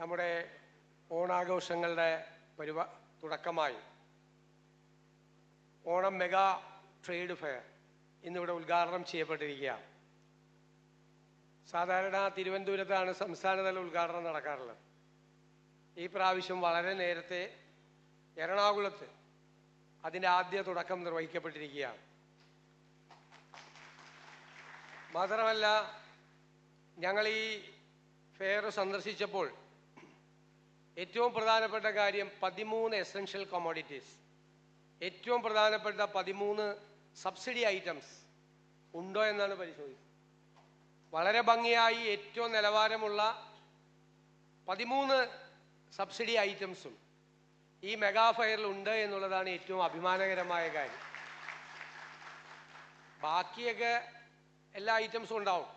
നമ്മുടെ ഓണാഘോഷങ്ങളുടെ തുടക്കമായി Onam mega trade fair ഇന്നിവിടെ ഉദ്ഘാടനം ചെയ്യപ്പെട്ടിരിക്കുകയാണ്. സാധാരണ തിരുവനന്തപുരത്താണ് സംസ്ഥാനതല ഉദ്ഘാടനം നടക്കാറുള്ളത്. ഈ പ്രാവശ്യം വളരെ നേരത്തെ എറണാകുളത്ത് അതിൻ്റെ ആദ്യ തുടക്കം നിർവഹിക്കപ്പെട്ടിരിക്കുകയാണ്. മാത്രമല്ല, ഞങ്ങൾ ഈ ഫെയർ സന്ദർശിച്ചപ്പോൾ ഏറ്റവും പ്രധാനപ്പെട്ട കാര്യം 13 എസെൻഷ്യൽ കമ്മോഡിറ്റീസ്, ഏറ്റവും പ്രധാനപ്പെട്ട 13 സബ്സിഡി ഐറ്റംസ് ഉണ്ടോ എന്നാണ് പരിശോധിച്ചത്. വളരെ ഭംഗിയായി ഏറ്റവും നിലവാരമുള്ള 13 സബ്സിഡി ഐറ്റംസും ഈ മെഗാ ഫെയറിൽ ഉണ്ട് എന്നുള്ളതാണ് ഏറ്റവും അഭിമാനകരമായ കാര്യം. ബാക്കിയൊക്കെ എല്ലാ ഐറ്റംസും ഉണ്ടാവും.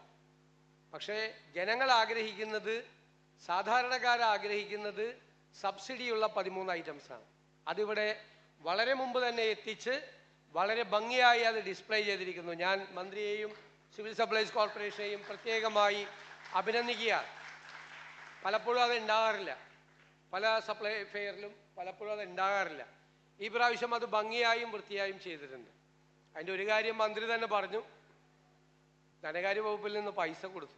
പക്ഷേ ജനങ്ങൾ ആഗ്രഹിക്കുന്നത്, സാധാരണക്കാർ ആഗ്രഹിക്കുന്നത് സബ്സിഡിയുള്ള 13 ഐറ്റംസാണ്. അതിവിടെ വളരെ മുമ്പ് തന്നെ എത്തിച്ച് വളരെ ഭംഗിയായി അത് ഡിസ്പ്ലേ ചെയ്തിരിക്കുന്നു. ഞാൻ മന്ത്രിയെയും സിവിൽ സപ്ലൈസ് കോർപ്പറേഷനെയും പ്രത്യേകമായി അഭിനന്ദിക്കുകയാണ്. പലപ്പോഴും അത് ഉണ്ടാകാറില്ല, പല സപ്ലൈ ഫെയറിലും പലപ്പോഴും അത് ഉണ്ടാകാറില്ല. ഈ പ്രാവശ്യം അത് ഭംഗിയായും വൃത്തിയായും ചെയ്തിട്ടുണ്ട്. അതിൻ്റെ ഒരു കാര്യം മന്ത്രി തന്നെ പറഞ്ഞു, ധനകാര്യ വകുപ്പിൽ നിന്ന് പൈസ കൊടുത്തു.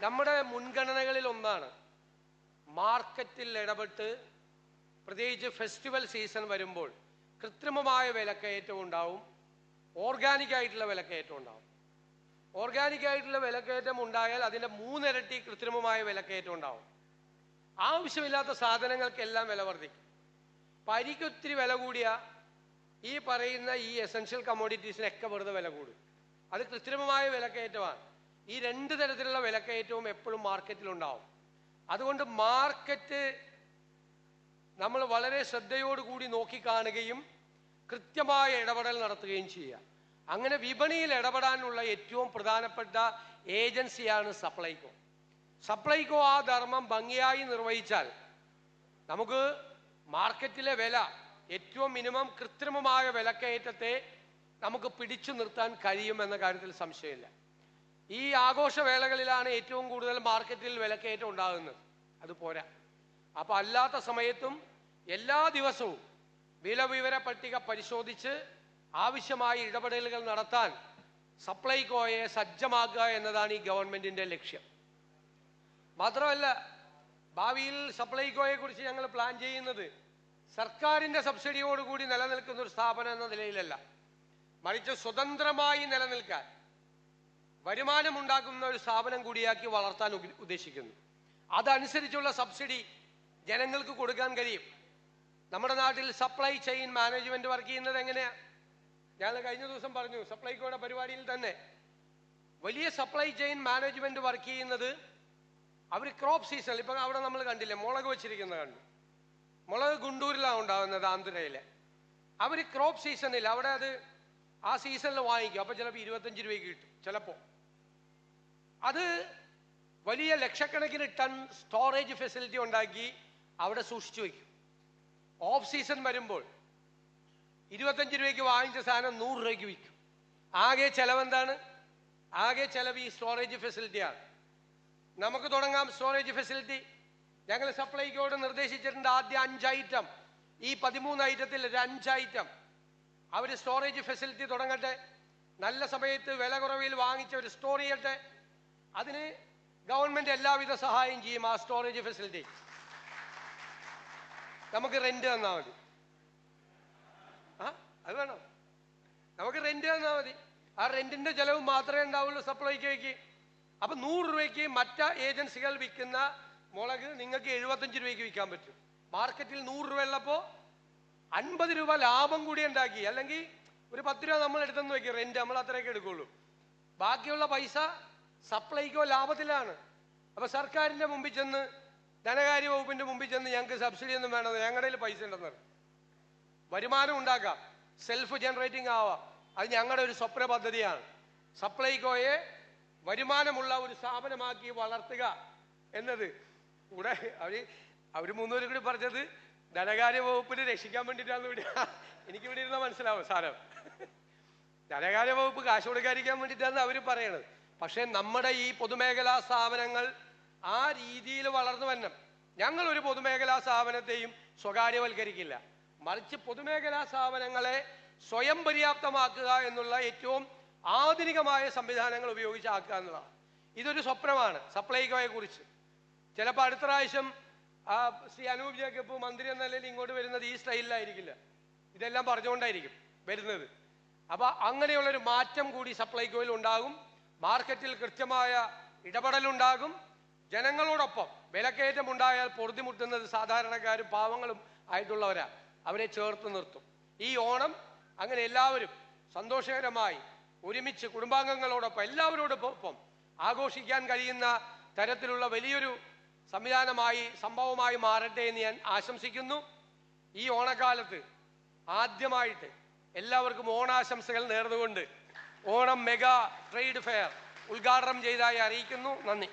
നമ്മുടെ മുൻഗണനകളിൽ ഒന്നാണ് മാർക്കറ്റിൽ ഇടപെട്ട്, പ്രത്യേകിച്ച് ഫെസ്റ്റിവൽ സീസൺ വരുമ്പോൾ കൃത്രിമമായ വിലക്കയറ്റം ഉണ്ടാവും, ഓർഗാനിക് ആയിട്ടുള്ള വിലക്കയറ്റം ഉണ്ടാവും. ഓർഗാനിക് ആയിട്ടുള്ള വിലക്കയറ്റം ഉണ്ടായാൽ അതിൻ്റെ 3 ഇരട്ടി കൃത്രിമമായ വിലക്കയറ്റം ഉണ്ടാവും. ആവശ്യമില്ലാത്ത സാധനങ്ങൾക്കെല്ലാം വില വർദ്ധിക്കും. പരിക്കൊത്തിരി വില കൂടിയ ഈ പറയുന്ന ഈ എസെൻഷ്യൽ കമ്മോഡിറ്റീസിനൊക്കെ വെറുതെ വില കൂടും. അത് കൃത്രിമമായ വിലക്കയറ്റമാണ്. ഈ 2 തരത്തിലുള്ള വിലക്കയറ്റവും എപ്പോഴും മാർക്കറ്റിലുണ്ടാവും. അതുകൊണ്ട് മാർക്കറ്റ് നമ്മൾ വളരെ ശ്രദ്ധയോടുകൂടി നോക്കിക്കാണുകയും കൃത്യമായ ഇടപെടൽ നടത്തുകയും ചെയ്യുക. അങ്ങനെ വിപണിയിൽ ഇടപെടാനുള്ള ഏറ്റവും പ്രധാനപ്പെട്ട ഏജൻസിയാണ് സപ്ലൈകോ. സപ്ലൈകോ ആ ധർമ്മം ഭംഗിയായി നിർവഹിച്ചാൽ നമുക്ക് മാർക്കറ്റിലെ വില, ഏറ്റവും മിനിമം കൃത്രിമമായ വിലക്കയറ്റത്തെ നമുക്ക് പിടിച്ചു നിർത്താൻ കഴിയുമെന്ന കാര്യത്തിൽ സംശയമില്ല. ഈ ആഘോഷവേളകളിലാണ് ഏറ്റവും കൂടുതൽ മാർക്കറ്റിൽ വിലക്കയറ്റം ഉണ്ടാകുന്നത്. അതുപോരാ. അപ്പോൾ അല്ലാത്ത സമയത്തും എല്ലാ ദിവസവും വിലവിവര പട്ടിക പരിശോധിച്ച് ആവശ്യമായ ഇടപെടലുകൾ നടത്താൻ സപ്ലൈകോയെ സജ്ജമാക്കുക എന്നതാണ് ഈ ഗവൺമെന്റിന്റെ ലക്ഷ്യം. മാത്രമല്ല, ഭാവിയിൽ സപ്ലൈകോയെ കുറിച്ച് ഞങ്ങൾ പ്ലാൻ ചെയ്യുന്നത് സർക്കാരിന്റെ സബ്സിഡിയോടുകൂടി നിലനിൽക്കുന്ന ഒരു സ്ഥാപനം എന്ന നിലയിലല്ല, മറിച്ച് സ്വതന്ത്രമായി നിലനിൽക്കാൻ വരുമാനമുണ്ടാക്കുന്ന ഒരു സ്ഥാപനം കൂടിയാക്കി വളർത്താൻ ഉദ്ദേശിക്കുന്നു. അതനുസരിച്ചുള്ള സബ്സിഡി ജനങ്ങൾക്ക് കൊടുക്കാൻ കഴിയും. നമ്മുടെ നാട്ടിൽ സപ്ലൈ ചെയിൻ മാനേജ്മെന്റ് വർക്ക് ചെയ്യുന്നത് എങ്ങനെയാണ്? ഞാൻ കഴിഞ്ഞ ദിവസം പറഞ്ഞു, സപ്ലൈകോയുടെ പരിപാടിയിൽ തന്നെ വലിയ സപ്ലൈ ചെയിൻ മാനേജ്മെന്റ് വർക്ക് ചെയ്യുന്നത് അവർ ക്രോപ്പ് സീസണിൽ, ഇപ്പം അവിടെ നമ്മൾ കണ്ടില്ലേ മുളക് വെച്ചിരിക്കുന്നത് കണ്ടു. മുളക് ഗുണ്ടൂരിലാണ് ഉണ്ടാകുന്നത്, ആന്ധ്രയിലെ. അവർ ക്രോപ്പ് സീസണിൽ അവിടെ അത് ആ സീസണിൽ വാങ്ങിക്കും. അപ്പം ചിലപ്പോൾ 25 രൂപയ്ക്ക് കിട്ടും. ചിലപ്പോൾ അത് വലിയ ലക്ഷക്കണക്കിന് ടൺ സ്റ്റോറേജ് ഫെസിലിറ്റി ഉണ്ടാക്കി അവിടെ സൂക്ഷിച്ചു വയ്ക്കും. ഓഫ് സീസൺ വരുമ്പോൾ 25 രൂപയ്ക്ക് വാങ്ങിച്ച സാധനം 100 രൂപയ്ക്ക് വിൽക്കും. ആകെ ചെലവെന്താണ്? ആകെ ചെലവ് ഈ സ്റ്റോറേജ് ഫെസിലിറ്റിയാണ്. നമുക്ക് തുടങ്ങാം സ്റ്റോറേജ് ഫെസിലിറ്റി. ഞങ്ങൾ സപ്ലൈകോട് നിർദ്ദേശിച്ചിട്ടുണ്ട് ആദ്യം 5 ഐറ്റം, ഈ 13 ഐറ്റത്തിൽ 5 ഐറ്റം അവർ സ്റ്റോറേജ് ഫെസിലിറ്റി തുടങ്ങട്ടെ. നല്ല സമയത്ത് വില കുറവിൽ വാങ്ങിച്ച് അവർ സ്റ്റോർ ചെയ്യട്ടെ. അതിന് ഗവൺമെന്റ് എല്ലാവിധ സഹായം ചെയ്യും. ആ സ്റ്റോറേജ് ഫെസിലിറ്റി നമുക്ക് റെന്റ് തന്നാൽ മതി. അത് വേണം, നമുക്ക് റെന്റ് തന്നാൽ മതി. ആ റെന്റിന്റെ ചെലവ് മാത്രമേ ഉണ്ടാവുള്ളൂ സപ്ലൈകോയ്ക്ക്. അപ്പൊ 100 രൂപയ്ക്ക് മറ്റ് ഏജൻസികൾ വിൽക്കുന്ന മുളക് നിങ്ങൾക്ക് 75 രൂപയ്ക്ക് വിൽക്കാൻ പറ്റും. മാർക്കറ്റിൽ 100 രൂപ ഉള്ളപ്പോൾ 50 രൂപ ലാഭം കൂടി ഉണ്ടാക്കി. അല്ലെങ്കിൽ ഒരു 10 രൂപ നമ്മൾ എടുത്തെന്ന് വയ്ക്കും, റെന്റ് നമ്മൾ അത്രയൊക്കെ എടുക്കുള്ളൂ. ബാക്കിയുള്ള പൈസ സപ്ലൈകോ ലാഭത്തിലാണ്. അപ്പൊ സർക്കാരിന്റെ മുമ്പിൽ ചെന്ന്, ധനകാര്യ വകുപ്പിന്റെ മുമ്പിൽ ചെന്ന് ഞങ്ങൾക്ക് സബ്സിഡി ഒന്നും വേണമെന്ന്, ഞങ്ങളുടെ കയ്യിൽ പൈസ ഉണ്ടെന്ന് പറയും. വരുമാനം ഉണ്ടാക്കാം, സെൽഫ് ജനറേറ്റിംഗ് ആവാം. അത് ഞങ്ങളുടെ ഒരു സ്വപ്ന പദ്ധതിയാണ്. സപ്ലൈകോയെ വരുമാനമുള്ള ഒരു സ്ഥാപനമാക്കി വളർത്തുക എന്നത്. കൂടെ അവര് 3 പേരും കൂടി പറഞ്ഞത് ധനകാര്യ വകുപ്പിന് രക്ഷിക്കാൻ വേണ്ടിയിട്ടാണ്. എനിക്കിവിടെ ഇരുന്നാൽ മനസ്സിലാവും സാരം. ധനകാര്യ വകുപ്പ് കാശ് കൊടുക്കാതിരിക്കാൻ വേണ്ടിയിട്ടാണ് അവർ പറയണത്. പക്ഷെ നമ്മുടെ ഈ പൊതുമേഖലാ സ്ഥാപനങ്ങൾ ആ രീതിയിൽ വളർന്നു വരണം. ഞങ്ങൾ ഒരു പൊതുമേഖലാ സ്ഥാപനത്തെയും സ്വകാര്യവൽക്കരിക്കില്ല, മറിച്ച് പൊതുമേഖലാ സ്ഥാപനങ്ങളെ സ്വയം പര്യാപ്തമാക്കുക എന്നുള്ള ഏറ്റവും ആധുനികമായ സംവിധാനങ്ങൾ ഉപയോഗിച്ചാക്കുക എന്നുള്ളതാണ്. ഇതൊരു സ്വപ്നമാണ് സപ്ലൈകോയെ കുറിച്ച്. ചിലപ്പോൾ അടുത്ത പ്രാവശ്യം ശ്രീ അനൂപ് ജേക്കബ് മന്ത്രി എന്ന നിലയിൽ ഇങ്ങോട്ട് വരുന്നത് ഈ സ്റ്റൈലിലായിരിക്കില്ല, ഇതെല്ലാം പറഞ്ഞുകൊണ്ടായിരിക്കും വരുന്നത്. അപ്പൊ അങ്ങനെയുള്ളൊരു മാറ്റം കൂടി സപ്ലൈകോയിൽ ഉണ്ടാകും. മാർക്കറ്റിൽ കൃത്യമായ ഇടപെടലുണ്ടാകും. ജനങ്ങളോടൊപ്പം വിലക്കയറ്റം ഉണ്ടായാൽ പൊറുതിമുട്ടുന്നത് സാധാരണക്കാരും പാവങ്ങളും ആയിട്ടുള്ളവരാ, അവരെ ചേർത്ത് നിർത്തും. ഈ ഓണം അങ്ങനെ എല്ലാവരും സന്തോഷകരമായി ഒരുമിച്ച് കുടുംബാംഗങ്ങളോടൊപ്പം എല്ലാവരോടൊപ്പം ആഘോഷിക്കാൻ കഴിയുന്ന തരത്തിലുള്ള വലിയൊരു സംഭവമായി മാറട്ടെ എന്ന് ഞാൻ ആശംസിക്കുന്നു. ഈ ഓണക്കാലത്ത് ആദ്യമായിട്ട് എല്ലാവർക്കും ഓണാശംസകൾ നേർന്നുകൊണ്ട് ഓണം മെഗാ ട്രേഡ് ഫെയർ ഉദ്ഘാടനം ചെയ്തതായി അറിയിക്കുന്നു. നന്ദി.